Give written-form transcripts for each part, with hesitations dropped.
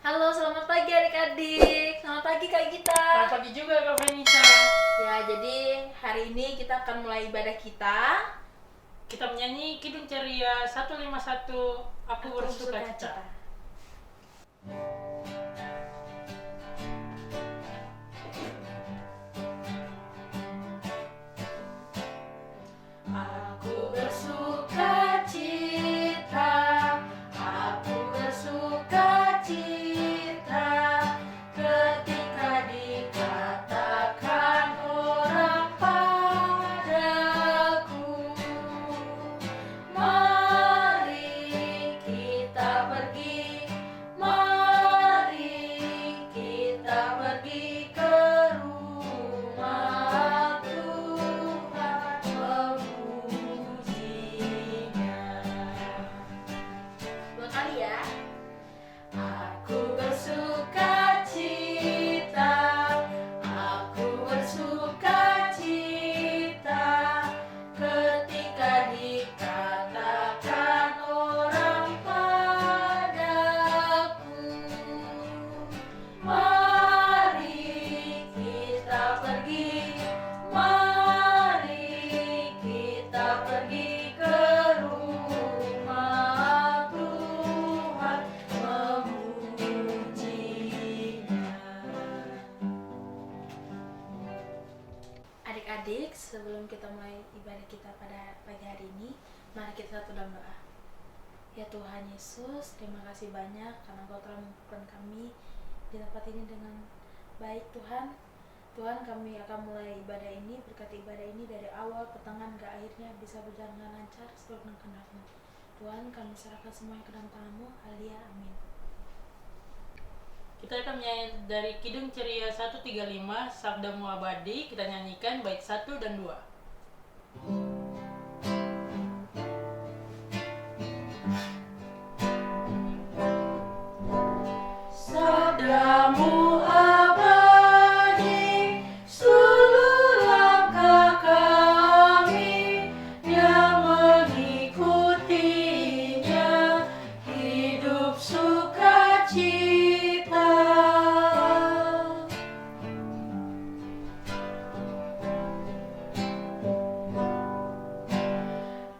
Halo, selamat pagi adik-adik. Selamat pagi Kak Gita. Selamat pagi juga Kak Fenisa. Ya, jadi hari ini kita akan mulai ibadah kita. Kita menyanyi Kidung Ceria 151, Aku Bersukacita. Aku bersukacita, aku bersukacita, ketika dikatakan orang padaku, mari kita pergi, mari kita pergi ke rumah Tuhan memujinya. Dua kali ya. Aku bersukacita, aku bersukacita, ketika dikatakan orang padaku, mari kita pergi, mari kita pergi ke rumah Tuhan memujinya. Adik-adik, sebelum kita mulai ibadah kita pada pagi hari ini, mari kita satu dalam doa. Ya Tuhan Yesus, terima kasih banyak karena Engkau telah memampukan kami di tempat ini dengan baik Tuhan. Tuhan, kami akan mulai ibadah ini, berkati ibadah ini dari awal, pertengahan, hingga akhirnya bisa berjalan dengan lancar sesuai dengan kehendak-Mu. Tuhan, kami serahkan semuanya ke dalam tangan-Mu. Haleluya, amin. Kita akan menyanyi dari Kidung Ceria 135, Sabdamu Abadi. Kita nyanyikan bait 1 dan 2. Sabdamu abadi, seluruh langkah kami yang mengikutinya, hidup sukacita.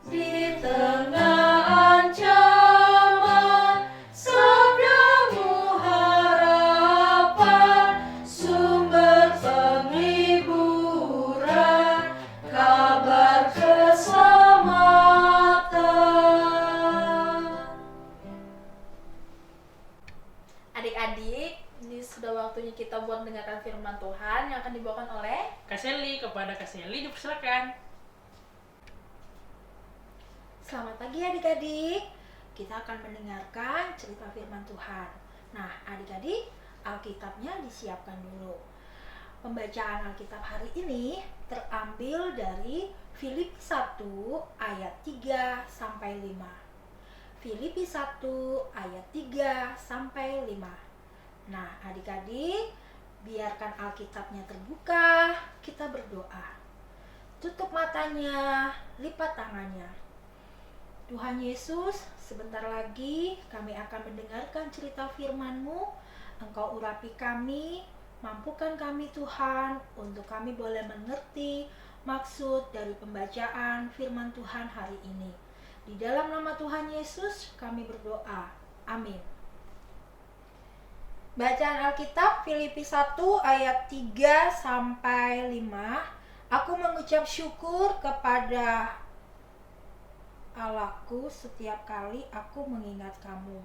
Di tengah ancaman, sabdamu harapan, sumber penghiburan, kabar keselamatan. Adik-adik, Ini sudah waktunya kita buat mendengarkan firman Tuhan yang akan dibawakan oleh Kak Sally. Kepada Kak Sally dipersilakan. Selamat pagi adik-adik. Kita akan mendengarkan cerita firman Tuhan. Nah, adik-adik, Alkitabnya disiapkan dulu. Pembacaan Alkitab hari ini terambil dari Filipi 1 ayat 3 sampai 5. Filipi 1 ayat 3 sampai 5. Nah, adik-adik, biarkan Alkitabnya terbuka, kita berdoa. Tutup matanya, lipat tangannya. Tuhan Yesus, sebentar lagi kami akan mendengarkan cerita firman-Mu. Engkau urapi kami, mampukan kami Tuhan, untuk kami boleh mengerti maksud dari pembacaan firman Tuhan hari ini. Di dalam nama Tuhan Yesus kami berdoa. Amin. Bacaan Alkitab Filipi 1 ayat 3 sampai 5. Aku mengucap syukur kepada Allahku setiap kali aku mengingat kamu,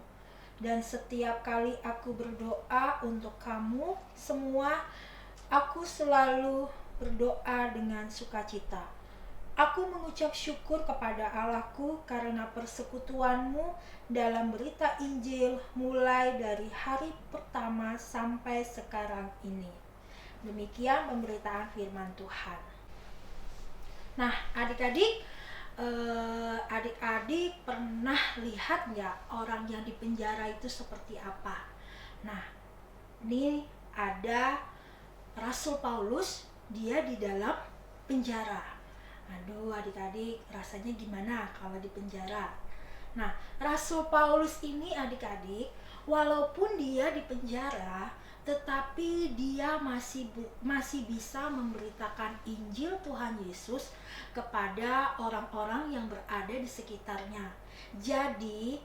dan setiap kali aku berdoa untuk kamu semua, aku selalu berdoa dengan sukacita. Aku mengucap syukur kepada Allahku karena persekutuanmu dalam berita Injil mulai dari hari pertama sampai sekarang ini. Demikian pemberitaan firman Tuhan. Nah, adik-adik pernah lihat nggak orang yang di penjara itu seperti apa? Nah, ini ada Rasul Paulus, dia di dalam penjara. Aduh, adik-adik, rasanya gimana kalau di penjara? Nah, Rasul Paulus ini adik-adik, walaupun dia di penjara, tetapi dia masih bisa memberitakan Injil Tuhan Yesus kepada orang-orang yang berada di sekitarnya. Jadi,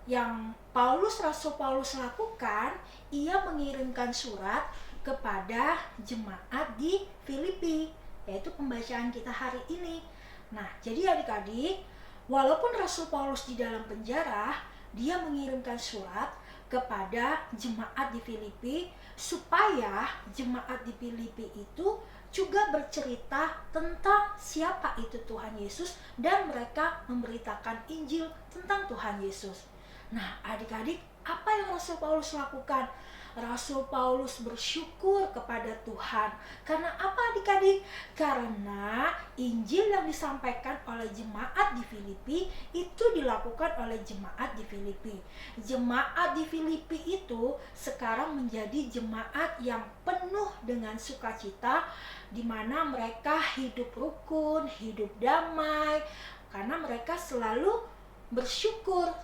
yang Rasul Paulus lakukan, ia mengirimkan surat kepada jemaat di Filipi, yaitu pembacaan kita hari ini. Nah, jadi adik-adik, walaupun Rasul Paulus di dalam penjara, dia mengirimkan surat kepada jemaat di Filipi supaya jemaat di Filipi itu juga bercerita tentang siapa itu Tuhan Yesus dan mereka memberitakan Injil tentang Tuhan Yesus. Nah, adik-adik, apa yang Rasul Paulus lakukan? Rasul Paulus bersyukur kepada Tuhan. Karena apa adik-adik? Karena Injil yang disampaikan oleh jemaat di Filipi itu dilakukan oleh jemaat di Filipi. Jemaat di Filipi itu sekarang menjadi jemaat yang penuh dengan sukacita, di mana mereka hidup rukun, hidup damai, karena mereka selalu bersyukur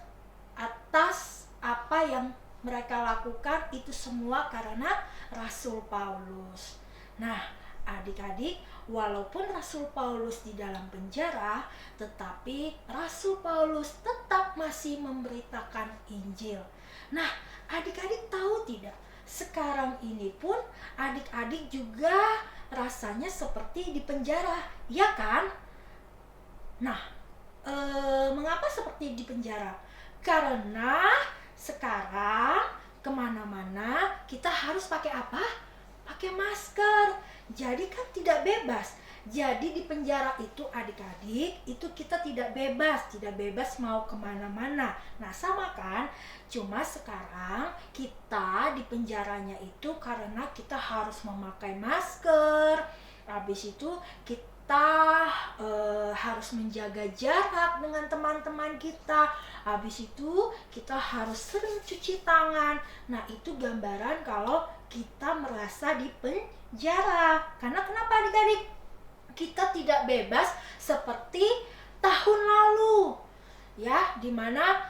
atas apa yang mereka lakukan itu semua karena Rasul Paulus. Nah, adik-adik, walaupun Rasul Paulus di dalam penjara, tetapi Rasul Paulus tetap masih memberitakan Injil. Nah, adik-adik tahu tidak? Sekarang ini pun adik-adik juga rasanya seperti di penjara, ya kan? Nah, mengapa seperti di penjara? Karena sekarang kemana-mana kita harus pakai apa? Pakai masker. Jadi kan tidak bebas. Jadi di penjara itu adik-adik, itu kita tidak bebas mau kemana-mana. Nah, sama kan? Cuma sekarang kita di penjaranya itu karena kita harus memakai masker. Habis itu kita harus menjaga jarak dengan teman-teman kita. Habis itu kita harus sering cuci tangan. Nah, itu gambaran kalau kita merasa di penjara. Karena kenapa adik-adik? Kita tidak bebas seperti tahun lalu. Ya, dimana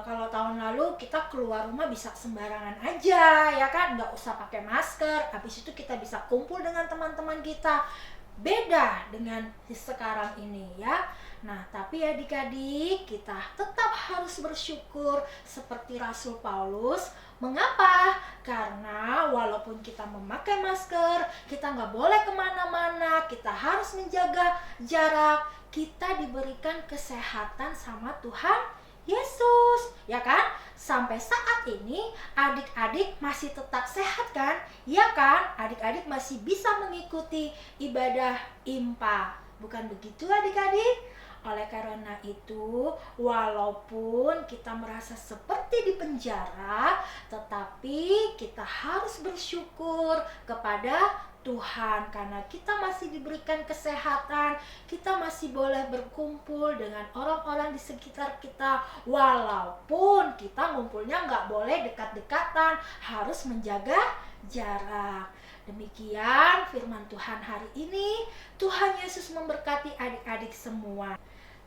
kalau tahun lalu kita keluar rumah bisa sembarangan aja, ya kan? Nggak usah pakai masker. Habis itu kita bisa kumpul dengan teman-teman kita. Beda dengan sekarang ini, ya. Nah, tapi adik-adik, kita tetap harus bersyukur seperti Rasul Paulus. Mengapa? Karena walaupun kita memakai masker, kita nggak boleh kemana-mana, kita harus menjaga jarak, kita diberikan kesehatan sama Tuhan Yesus, ya kan? Sampai saat ini adik-adik masih tetap sehat kan? Ya kan? Adik-adik masih bisa mengikuti ibadah IMPA. Bukan begitu adik-adik? Oleh karena itu, walaupun kita merasa seperti di penjara, tetapi kita harus bersyukur kepada Tuhan karena kita masih diberikan kesehatan, kita masih boleh berkumpul dengan orang-orang di sekitar kita, walaupun kita ngumpulnya nggak boleh dekat-dekatan, harus menjaga jarak. Demikian firman Tuhan hari ini. Tuhan Yesus memberkati adik-adik semua.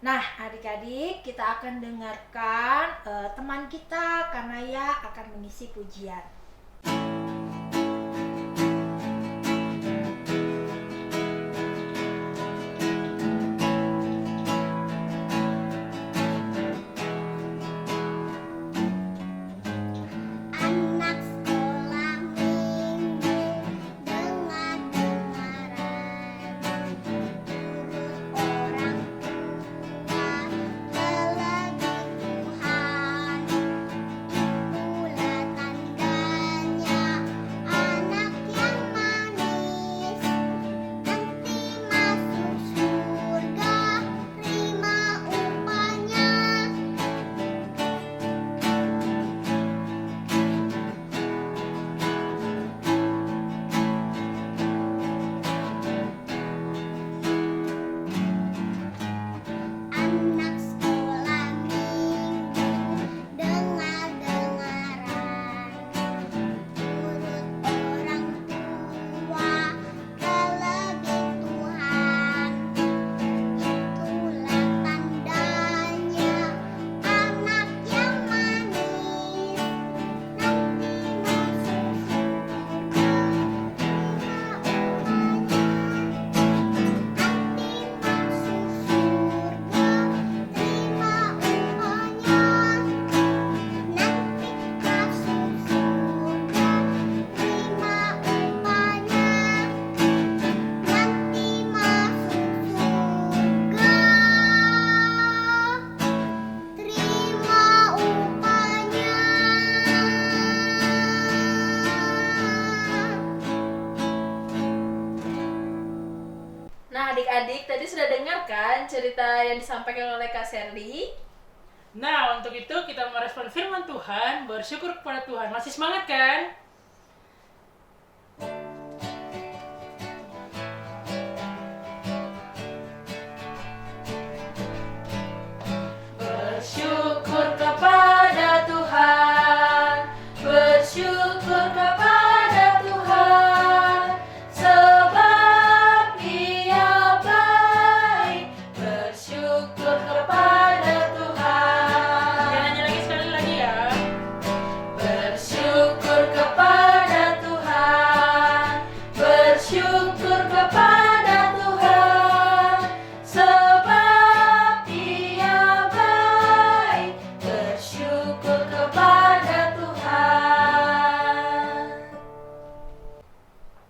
Nah, adik-adik, kita akan dengarkan teman kita Kanaya akan mengisi pujian. Anak sekolah minggu dengar-dengaran turut orang tua kelebih Tuhan. Itulah tandanya anak yang manis nanti masuk surga terima upahnya. Anak sekolah minggu dengar-dengaran turut orang tua kelebih Tuhan. Itulah tandanya anak yang manis nanti masuk surga terima upahnya. Nanti masuk surga terima upahnya. Nanti masuk surga terima upahnya. Nanti masuk surga terima upahnya. Nah, adik-adik tadi sudah dengar kan cerita yang disampaikan oleh Kak Serli? Nah, untuk itu kita merespon firman Tuhan, bersyukur kepada Tuhan. Masih semangat kan? Bersyukur kepada Tuhan, bersyukur kepada Tuhan, sebab Dia baik. Bersyukur kepada Tuhan. Nyanyi lagi sekali lagi ya. Bersyukur kepada Tuhan, bersyukur kepada Tuhan, sebab Dia baik. Bersyukur kepada Tuhan.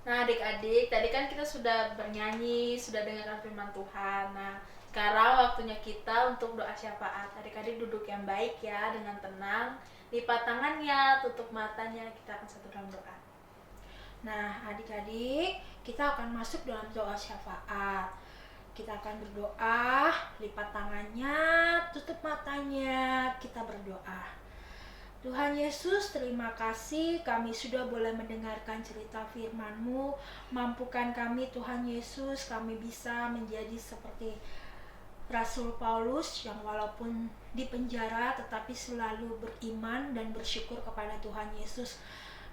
Nah, adik-adik, tadi kan kita sudah bernyanyi, sudah dengarkan firman Tuhan. Nah, sekarang waktunya kita untuk doa syafaat. Adik-adik duduk yang baik ya, dengan tenang. Lipat tangannya, tutup matanya, kita akan satu dalam doa. Nah, adik-adik, kita akan masuk dalam doa syafaat. Kita akan berdoa, lipat tangannya, tutup matanya, kita berdoa. Tuhan Yesus, terima kasih kami sudah boleh mendengarkan cerita firman-Mu. Mampukan kami Tuhan Yesus, kami bisa menjadi seperti Rasul Paulus yang walaupun di penjara tetapi selalu beriman dan bersyukur kepada Tuhan Yesus.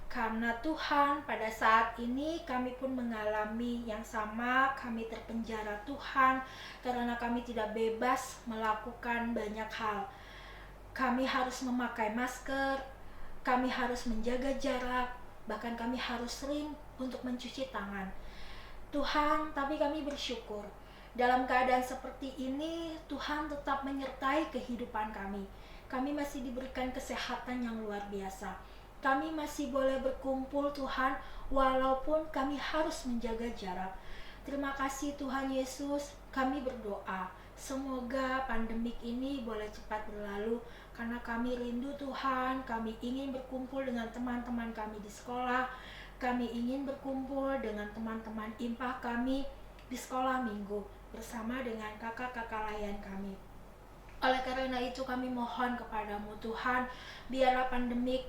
Karena Tuhan, pada saat ini kami pun mengalami yang sama, kami terpenjara Tuhan, karena kami tidak bebas melakukan banyak hal. Kami harus memakai masker, kami harus menjaga jarak, bahkan kami harus sering untuk mencuci tangan. Tuhan, tapi kami bersyukur. Dalam keadaan seperti ini, Tuhan tetap menyertai kehidupan kami. Kami masih diberikan kesehatan yang luar biasa. Kami masih boleh berkumpul Tuhan, walaupun kami harus menjaga jarak. Terima kasih Tuhan Yesus, kami berdoa. Semoga pandemik ini boleh cepat berlalu. karena kami rindu Tuhan. Kami ingin berkumpul dengan teman-teman kami di sekolah. Kami ingin berkumpul dengan teman-teman impah kami di sekolah minggu bersama dengan kakak-kakak layan kami. Oleh karena itu kami mohon kepadamu Tuhan, biarlah pandemik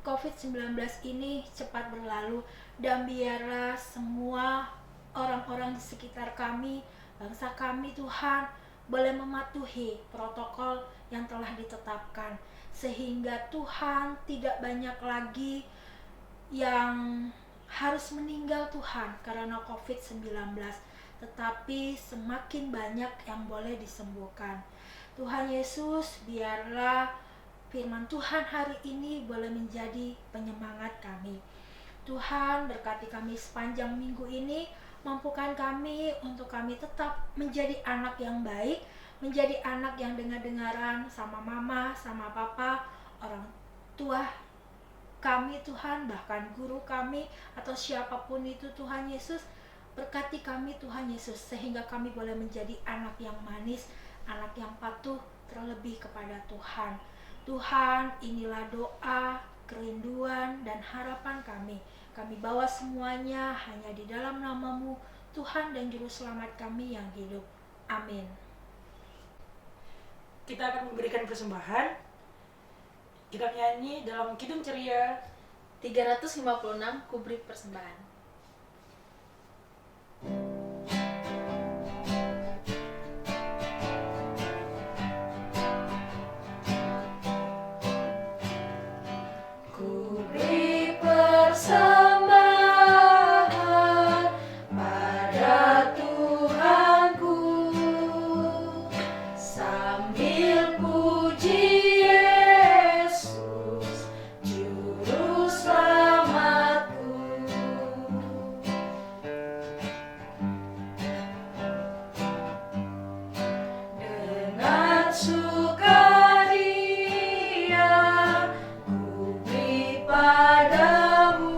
COVID-19 ini cepat berlalu, dan biarlah semua orang-orang di sekitar kami, bangsa kami Tuhan, boleh mematuhi protokol yang telah ditetapkan, sehingga Tuhan tidak banyak lagi yang harus meninggal Tuhan karena COVID-19, tetapi semakin banyak yang boleh disembuhkan. Tuhan Yesus, biarlah firman Tuhan hari ini boleh menjadi penyemangat kami. Tuhan, berkati kami sepanjang minggu ini, mampukan kami untuk kami tetap menjadi anak yang baik, menjadi anak yang dengar-dengaran sama mama, sama papa, orang tua kami Tuhan, bahkan guru kami atau siapapun itu Tuhan Yesus. Berkati kami Tuhan Yesus, sehingga kami boleh menjadi anak yang manis, anak yang patuh terlebih kepada Tuhan. Tuhan, inilah doa, kerinduan, dan harapan kami. Kami bawa semuanya hanya di dalam nama-Mu, Tuhan dan Juru Selamat kami yang hidup. Amin. Kita akan memberikan persembahan. Kita nyanyi dalam Kidung Ceria 356 Kuberi Persembahan. Kuberi persembahan pada Tuhanku, sambil puji Yesus, Juru Selamatku. Dengan sukaria ku beri padamu,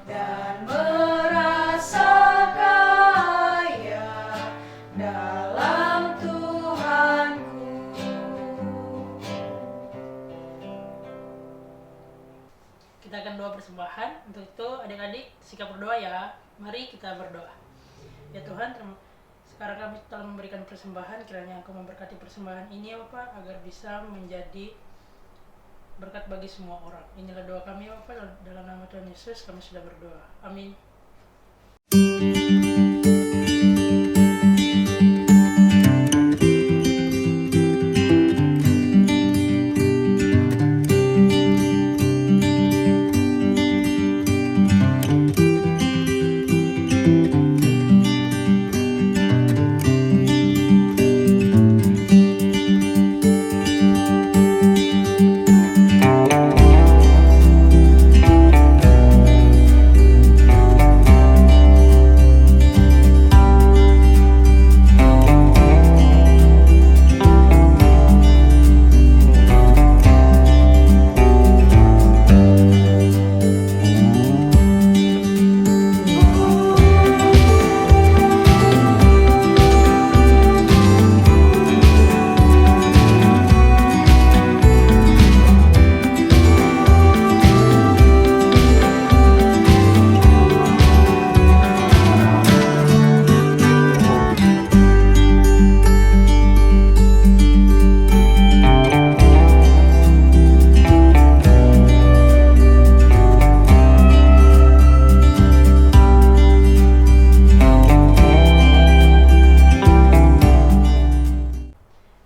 dan merasa kaya dalam Tuhanku. kita akan doa persembahan. Untuk itu adik-adik sikap berdoa ya. Mari kita berdoa. Ya Tuhan, sekarang kami telah memberikan persembahan, kiranya Engkau memberkati persembahan ini ya Bapak, agar bisa menjadi berkat bagi semua orang. Inilah doa kami ya Bapak, dalam nama Tuhan Yesus kami sudah berdoa. Amin.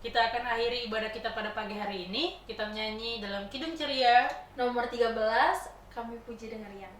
Kita akan akhiri ibadah kita pada pagi hari ini. Kita menyanyi dalam Kidung Ceria Nomor 13, kami puji dengan riang.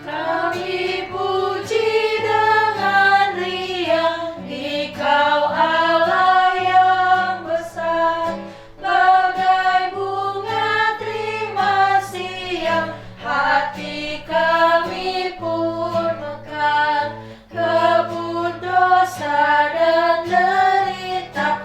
Kami puji dengan riang Dikau Allah yang besar, bagai bunga terima siang, hati kami pun mekar. Kebun dosa dan derita,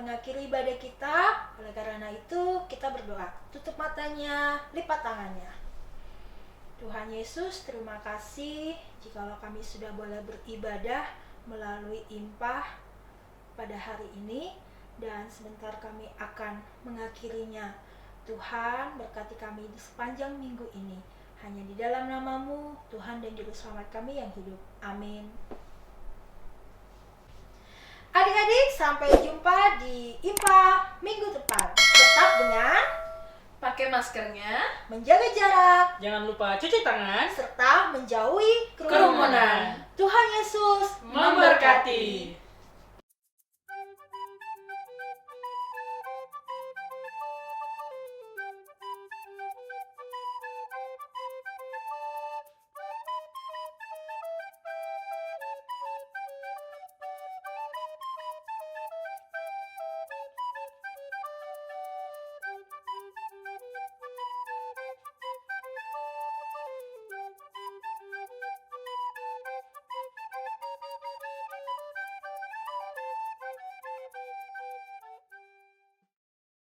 mengakhiri ibadah kita. Oleh karena itu, kita berdoa. Tutup matanya, lipat tangannya. Tuhan Yesus, terima kasih jikalau kami sudah boleh beribadah melalui Impah pada hari ini, dan sebentar kami akan mengakhirinya. Tuhan, berkati kami di sepanjang minggu ini. Hanya di dalam nama-Mu, Tuhan dan Juru Selamat kami yang hidup. Amin. Adik-adik, sampai jumpa di Impah minggu depan. Tetap dengan Pakai maskernya. menjaga jarak Jangan lupa cuci tangan. serta menjauhi Kerumunan. Tuhan Yesus Memberkati.